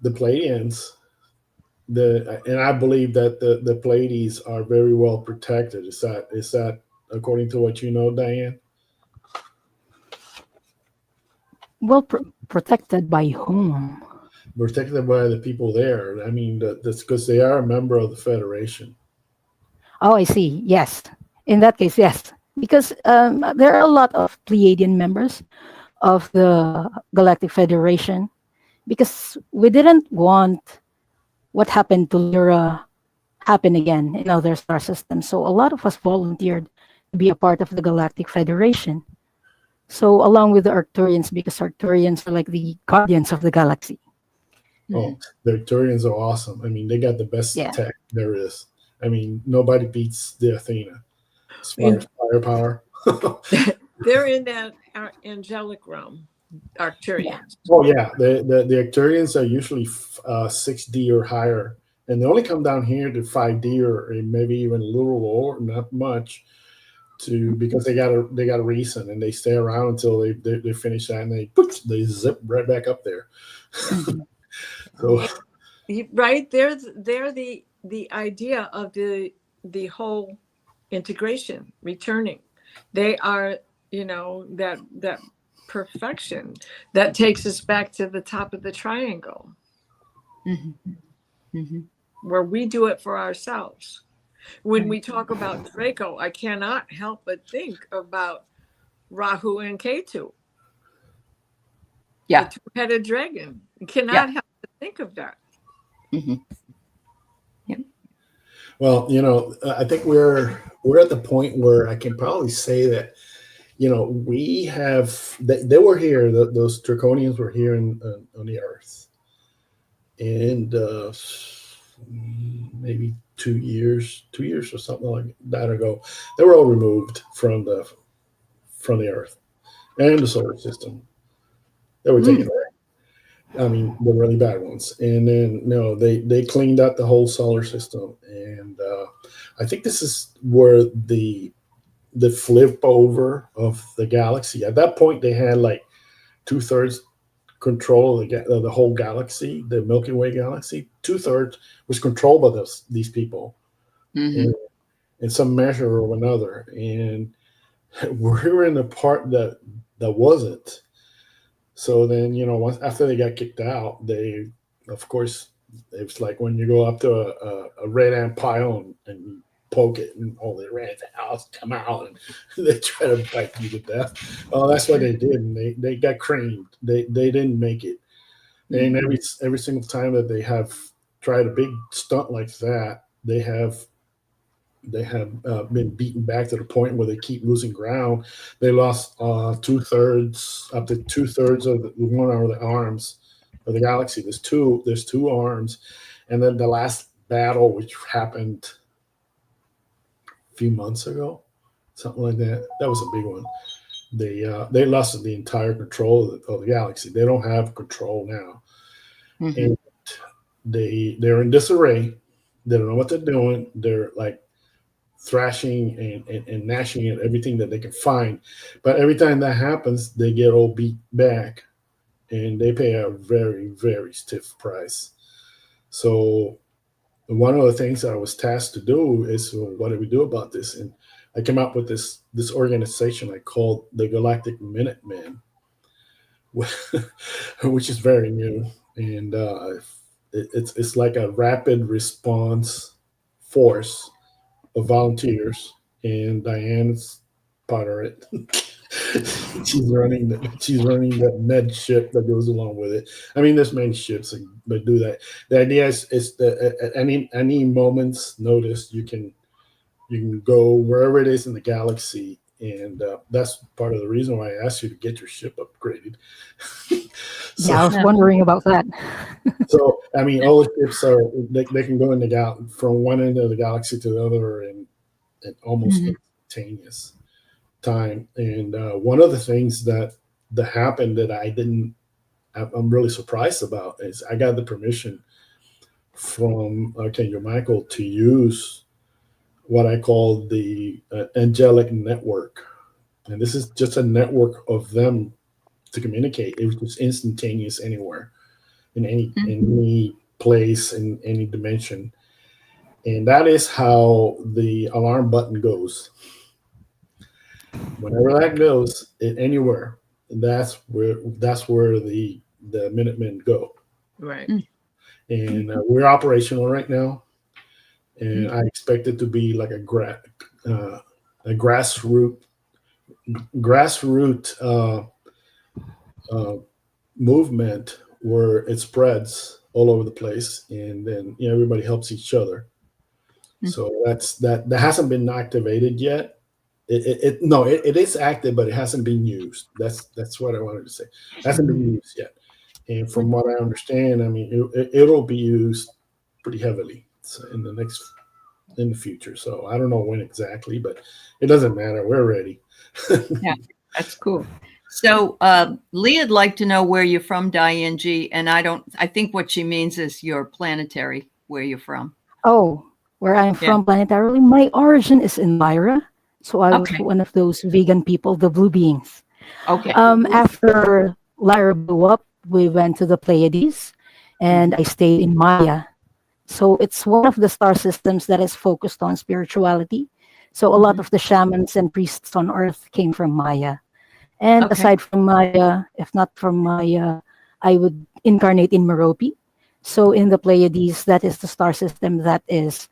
C: Pleiadians, and I believe that the Pleiades are very well protected. Is that according to what you know, Diane?
B: Well, protected by whom?
C: Protected by the people there. I mean, that's because they are a member of the Federation.
B: Oh, I see. Yes. In that case, yes. Because there are a lot of Pleiadian members of the Galactic Federation. Because we didn't want what happened to Lyra happen again in other star systems. So a lot of us volunteered to be a part of the Galactic Federation. So along with the Arcturians, because Arcturians are like the guardians of the galaxy.
C: Oh, the Arcturians are awesome. I mean, they got the best tech there is. I mean, nobody beats the Athena as far as firepower.
D: They're in that angelic realm, Arcturians.
C: Oh yeah, the Arcturians are usually 6D or higher, and they only come down here to 5D or maybe even a little lower, not much, because they got a reason, and they stay around until they finish that, and they zip right back up there. So,
D: right, they're the idea of the whole integration, returning. They are, that perfection that takes us back to the top of the triangle, where we do it for ourselves. When we talk about Draco, I cannot help but think about Rahu and Ketu.
A: Yeah.
D: The two-headed dragon. You cannot help but think of that.
C: Well, I think we're at the point where I can probably say that, we have, they were here, those Draconians were here on the Earth. And maybe 2 years or something like that ago, they were all removed from the Earth and the solar system. They were taken away. I mean, the really bad ones. And then, they cleaned out the whole solar system. And I think this is where the flip over of the galaxy. At that point, they had like 2/3 control of the whole galaxy, the Milky Way galaxy. 2/3 was controlled by these people in some measure or another. And we're in the part that that wasn't. So then, once after they got kicked out, they, of course, it's like when you go up to a red ant pile and you poke it, and the red ants come out and they try to bite you to death. Oh, that's what they did, and they got creamed. They didn't make it. And every single time that they have tried a big stunt like that, they have been beaten back to the point where they keep losing ground. They lost 2/3, up to 2/3 of the one of the arms of the galaxy. There's two arms, and then the last battle, which happened a few months ago, something like that. That was a big one. They lost the entire control of the galaxy. They don't have control now, and they're in disarray. They don't know what they're doing. They're like thrashing and gnashing at everything that they can find. But every time that happens, they get all beat back, and they pay a very, very stiff price. So one of the things that I was tasked to do is, well, what do we do about this? And I came up with this organization I called the Galactic Minutemen, which is very new. And it's like a rapid response force of volunteers, and Diane's part of it. she's running the med ship that goes along with it. I mean, there's many ships that do that. The idea is that at any moment's notice, you can go wherever it is in the galaxy, and that's part of the reason why I asked you to get your ship upgraded.
B: So, yeah, I was wondering about that.
C: So, I mean, all the ships they can go in the from one end of the galaxy to the other in almost instantaneous time. And one of the things that happened that I'm really surprised about is I got the permission from Archangel Michael to use what I call the angelic network. And this is just a network of them to communicate. It was just instantaneous anywhere, in any place, in any dimension. And that is how the alarm button goes. Whenever that goes, anywhere, that's where the Minutemen go.
D: Right.
C: And we're operational right now. And I expect it to be like a grassroots movement where it spreads all over the place, and then everybody helps each other. So that hasn't been activated yet. It is active, but it hasn't been used. That's what I wanted to say. It hasn't been used yet, and from what I understand, I mean it'll be used pretty heavily in the future. So I don't know when exactly, but it doesn't matter. We're ready.
A: Yeah, that's cool. So Leah'd like to know where you're from, Diane G. And I think what she means is your planetary, where you're from.
B: Oh, where I'm from planetarily. My origin is in Lyra. So I was one of those vegan people, the blue beings.
A: Okay.
B: After Lyra blew up, we went to the Pleiades, and I stayed in Maya. So it's one of the star systems that is focused on spirituality. So a lot of the shamans and priests on Earth came from Maya. And aside from Maya, if not from Maya, I would incarnate in Merope. So in the Pleiades, that is the star system that is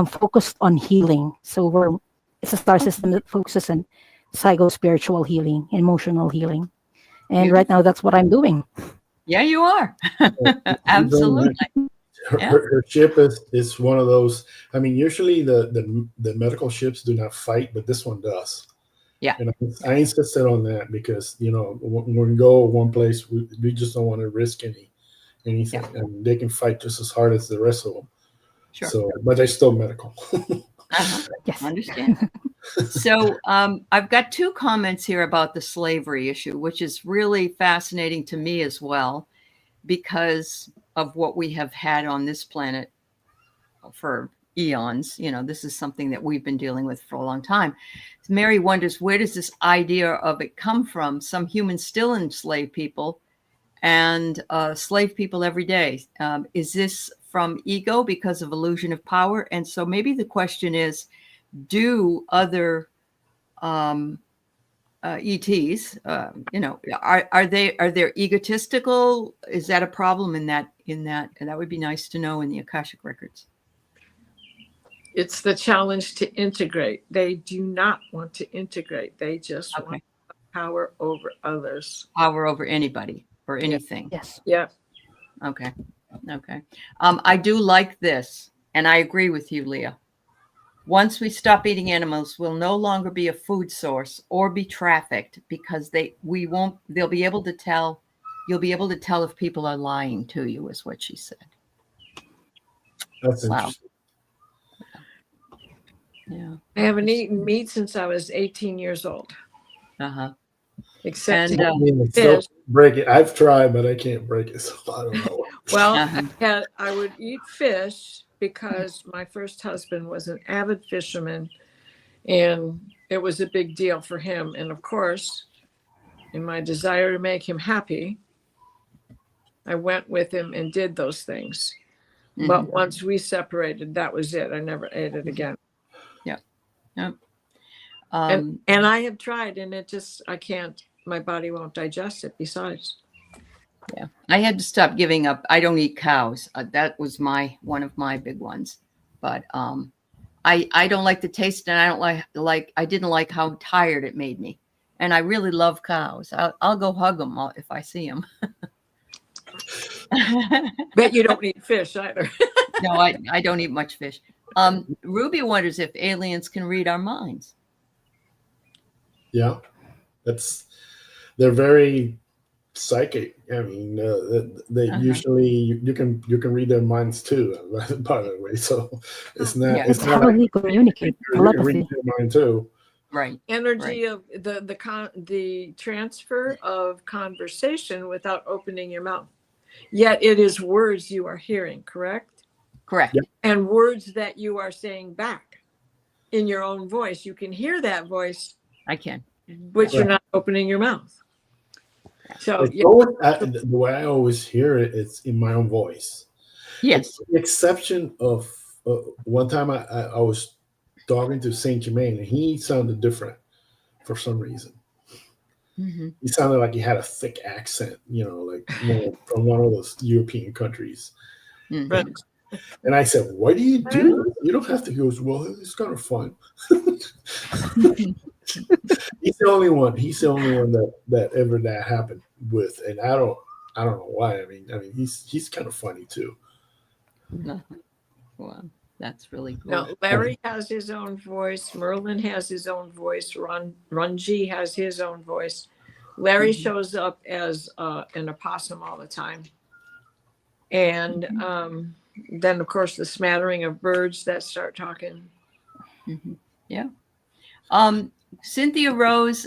B: focused on healing. So it's a star system that focuses on psycho-spiritual healing, emotional healing. And right now, that's what I'm doing.
A: Yeah, you are. Absolutely.
C: Her ship is one of those. I mean, usually the medical ships do not fight, but this one does.
A: Yeah.
C: And I insisted on that because when we go one place, we just don't want to risk anything. Yeah. And they can fight just as hard as the rest of them.
A: Sure.
C: So, but they're still medical.
B: Yes.
A: I understand. So I've got two comments here about the slavery issue, which is really fascinating to me as well, because of what we have had on this planet for eons. This is something that we've been dealing with for a long time. Mary wonders, where does this idea of it come from? Some humans still enslave people and slave people every day. Is this from ego because of illusion of power? And so maybe the question is, do other ETs, are they egotistical? Is that a problem in that? And that would be nice to know in the Akashic records.
D: It's the challenge to integrate. They do not want to integrate. They just want power over others.
A: Power over anybody or anything.
B: Yes.
D: Yeah.
A: Okay. I do like this, and I agree with you, Leah. Once we stop eating animals, we'll no longer be a food source or be trafficked because they'll be able to tell. You'll be able to tell if people are lying to you, is what she said.
C: That's interesting.
A: Yeah.
D: I haven't eaten meat since I was 18 years old. Except
A: And,
D: to
C: Still break it. I've tried, but I can't break it. So I don't know.
D: well, I would eat fish because my first husband was an avid fisherman, and it was a big deal for him. And of course, in my desire to make him happy, I went with him and did those things. But once we separated, that was it. I never ate it again.
A: Yeah.
D: And I have tried, and I can't. My body won't digest it. Besides,
A: yeah, I had to stop giving up. I don't eat cows. That was one of my big ones. But I don't like the taste, and I don't I didn't like how tired it made me. And I really love cows. I'll go hug them if I see them.
D: Bet you don't eat fish either.
A: No, I don't eat much fish. Ruby wonders if aliens can read our minds.
C: Yeah, they're very psychic. I mean, they usually you can read their minds too. By the way, so it's not.
A: Yeah.
C: It's
B: That's
C: not
B: how
C: like
B: we communicate.
C: you can read their mind too.
A: Right.
D: Energy of the transfer of conversation without opening your mouth. Yet it is words you are hearing, correct?
A: Correct.
C: Yep.
D: And words that you are saying back in your own voice. You can hear that voice,
A: I can.
D: but you're not opening your mouth. So
C: It's always, the way I always hear it, it's in my own voice.
A: Yes.
C: With the exception of one time I was talking to Saint Germain, and he sounded different for some reason. He sounded like he had a thick accent, like from one of those European countries.
D: Right.
C: And I said, "Why do you do that? You don't have to." He goes, "Well, it's kind of fun." He's the only one. He's the only one that ever that happened with, and I don't know why. I mean, he's kind of funny too.
A: Well, that's really cool.
D: Now, Larry has his own voice. Merlin has his own voice. Runji has his own voice. Larry shows up as an opossum all the time. And then, of course, the smattering of birds that start talking.
A: Yeah. Cynthia Rose,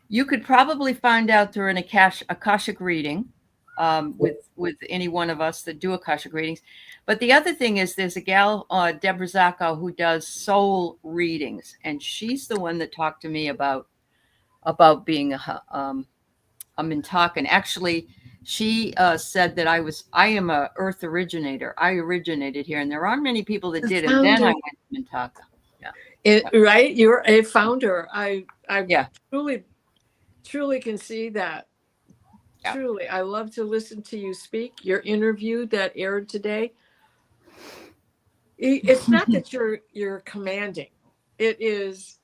A: you could probably find out through an Akashic reading with any one of us that do Akashic readings. But the other thing is there's a gal, Deborah Zacco, who does soul readings. And she's the one that talked to me about being a Mintak. And actually, she said that I am a Earth originator. I originated here. And there aren't many people that did. And then I went to Mintaka.
D: Right? You're a founder. I truly can see that. Yeah. Truly. I love to listen to you speak. Your interview that aired today. It's not that you're commanding. It is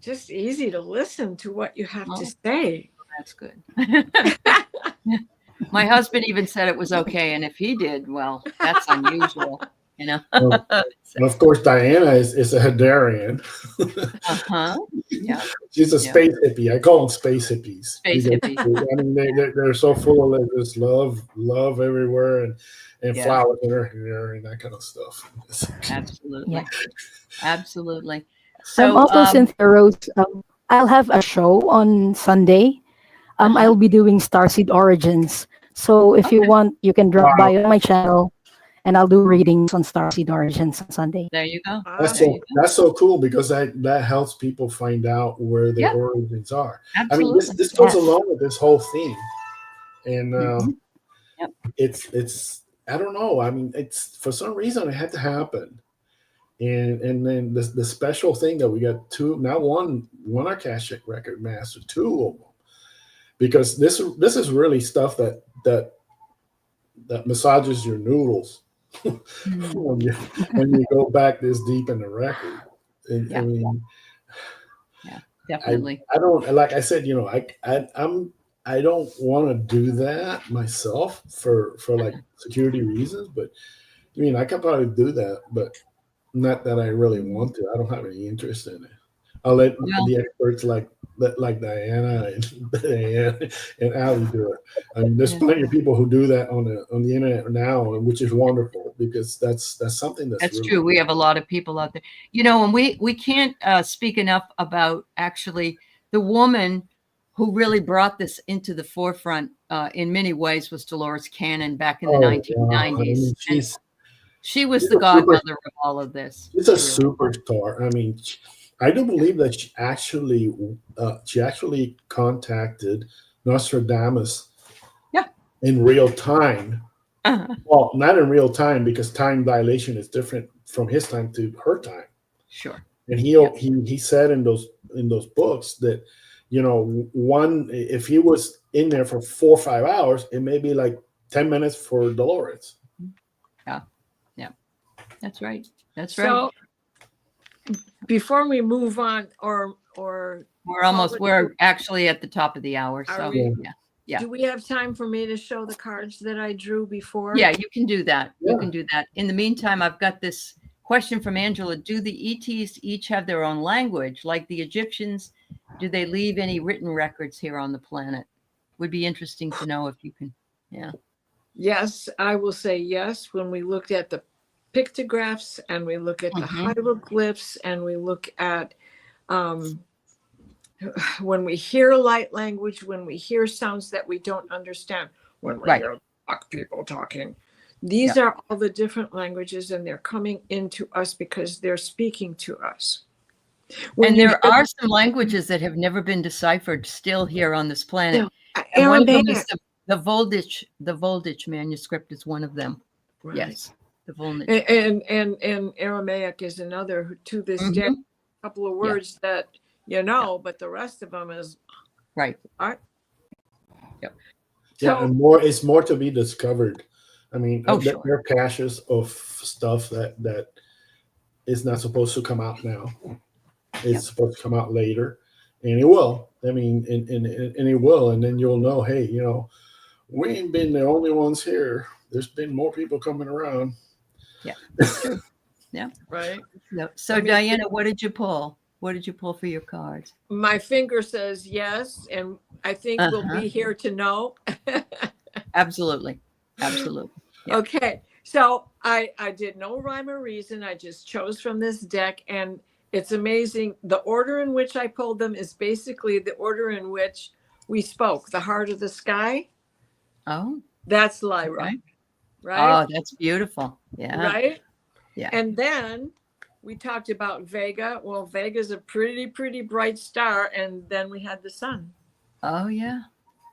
D: just easy to listen to what you have to say.
A: That's good. My husband even said it was okay. And if he did, well, that's unusual.
C: Well, of course, Diana is a Hadarian.
A: Yeah.
C: She's a space hippie. I call them space hippies.
A: Space hippies.
C: I mean, they're so full of this love everywhere, and flowers in her hair and that kind of stuff.
A: Absolutely.
B: Yeah.
A: Absolutely. So
B: also, Cynthia Rose, I'll have a show on Sunday. I'll be doing Starseed Origins. So if you want, you can drop by on my channel. And I'll do readings on Starseed Origins on Sunday.
A: There you go.
C: That's so cool because that helps people find out where their origins are.
A: Absolutely.
C: I mean, this goes along with this whole theme, and it's I don't know. I mean, it's for some reason it had to happen, And then the special thing that we got two, not one Akashic record master, two of them, because this is really stuff that massages your noodles when you go back this deep in the record. And,
A: Yeah.
C: I mean,
A: Yeah, definitely.
C: I don't, like I said, I don't want to do that myself for like security reasons, but I mean, I could probably do that, but not that I really want to. I don't have any interest in it. I'll let
A: Well,
C: the experts like Diana and Aley do it. I mean, there's
A: Yeah.
C: plenty of people who do that on the internet now, which is wonderful because that's something that's
A: that's
C: really
A: true. We have a lot of people out there, and we can't speak enough about actually the woman who really brought this into the forefront in many ways was Dolores Cannon back in the 1990s.
C: wow. I mean,
A: And she was
C: she's
A: the
C: a super-
A: godmother of all of this.
C: She's a
A: really.
C: superstar. I mean, I do believe that she actually contacted Nostradamus
A: Yeah.
C: in real time.
A: Uh-huh.
C: Well, not in real time because time dilation is different from his time to her time.
A: Sure.
C: And he said in those books that, one, if he was in there for 4 or 5 hours, it may be like 10 minutes for Dolores.
A: That's right. That's right.
D: So before we move on, or
A: We're actually at the top of the hour.
D: Are
A: So
D: we?
A: yeah.
D: do we have time for me to show the cards that I drew before?
A: Yeah, you can do that.
C: Yeah.
A: You can do that. In the meantime, I've got this question from Angela. Do the ETs each have their own language? Like the Egyptians, do they leave any written records here on the planet? Would be interesting to know if you can. Yeah.
D: Yes, I will say yes. When we look at the pictographs and we look at the hieroglyphs and we look at when we hear light language, when we hear sounds that we don't understand, when we hear black people talking, these are all the different languages, and they're coming into us because they're speaking to us.
A: And there are some languages that have never been deciphered still here on this planet. And one of them is the Voldich manuscript is one of them.
D: Right.
A: Yes, the Voldich.
D: And Aramaic is another, to this day, a couple of words that but the rest of them is
A: right.
C: Yep.
D: So,
C: And it's more to be discovered. I mean, there are caches of stuff that is not supposed to come out now. It's supposed to come out later, and it will. I mean, and it will, and then you'll know, hey, we ain't been the only ones here. There's been more people coming around.
A: Yeah, that's true. Yeah.
D: Right.
A: So Diana, what did you pull? What did you pull for your cards?
D: My finger says yes, and I think we'll be here to know.
A: Absolutely. Absolutely. Yeah.
D: Okay. So I did no rhyme or reason. I just chose from this deck, and it's amazing. The order in which I pulled them is basically the order in which we spoke. The heart of the sky.
A: Oh.
D: That's Lyra.
A: Okay.
D: Right?
A: Oh, that's beautiful. Yeah.
D: Right?
A: Yeah.
D: And then we talked about Vega. Well, Vega's a pretty, pretty bright star. And then we had the sun.
A: Oh, yeah.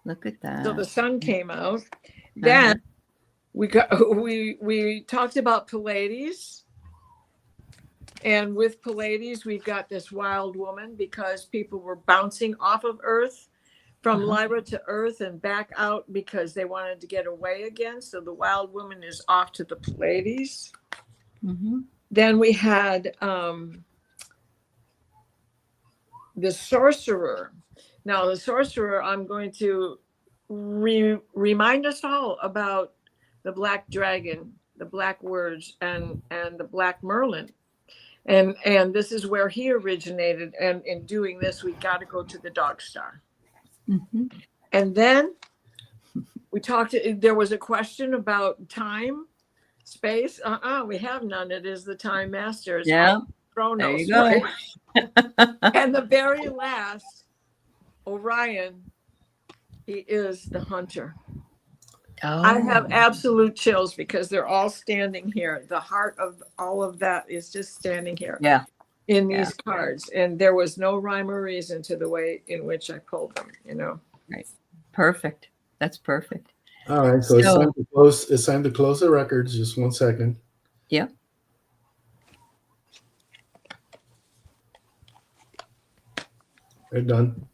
A: Look at that.
D: So the sun came out. Then we talked about Pleiades. And with Pleiades, we've got this wild woman because people were bouncing off of Earth from Lyra to Earth and back out because they wanted to get away again. So the wild woman is off to the Pleiades. Then we had the sorcerer. Now, the sorcerer, I'm going to remind us all about the black dragon, the black words, and the black Merlin. And this is where he originated. And in doing this, we got to go to the dog star. And then we talked, there was a question about time, space. We have none. It is the time masters.
A: Yeah.
D: Chronos,
A: there you go.
D: right? And the very last, Orion, he is the hunter.
A: Oh.
D: I have absolute chills because they're all standing here. The heart of all of that is just standing here.
A: Yeah.
D: In these cards. And there was no rhyme or reason to the way in which I pulled them,
A: Right. Perfect. That's perfect.
C: All right. So it's time to close. It's time to close the records. Just 1 second.
A: Yeah.
C: They're done.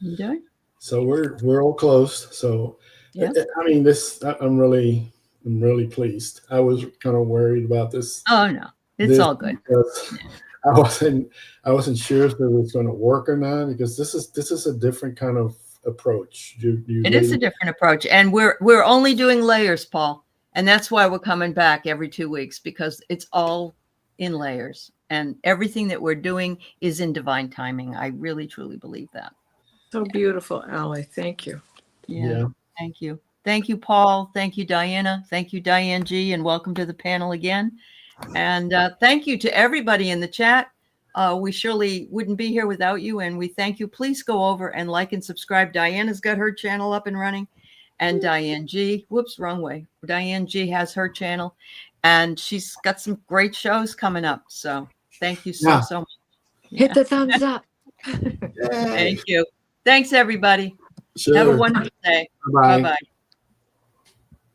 A: You doing?
C: So we're all closed. So
A: Yeah.
C: I mean, I'm really pleased. I was kind of worried about this.
A: Oh no, it's all good.
C: Because I wasn't sure if it was going to work or not, because this is a different kind of approach.
A: It is a different approach, and we're only doing layers, Paul, and that's why we're coming back every 2 weeks, because it's all in layers, and everything that we're doing is in divine timing. I really truly believe that.
D: So beautiful, Aley. Thank you.
A: Yeah. Thank you. Thank you, Paul. Thank you, Diana. Thank you, Diane G. And welcome to the panel again. And thank you to everybody in the chat. We surely wouldn't be here without you. And we thank you. Please go over and like and subscribe. Diana's got her channel up and running. And Diane G. Whoops, wrong way. Diane G. has her channel. And she's got some great shows coming up. So thank you so much.
D: Hit the thumbs up.
A: Thank you. Thanks, everybody.
C: Sure.
A: Have a wonderful day.
C: Bye-bye.
A: Bye-bye.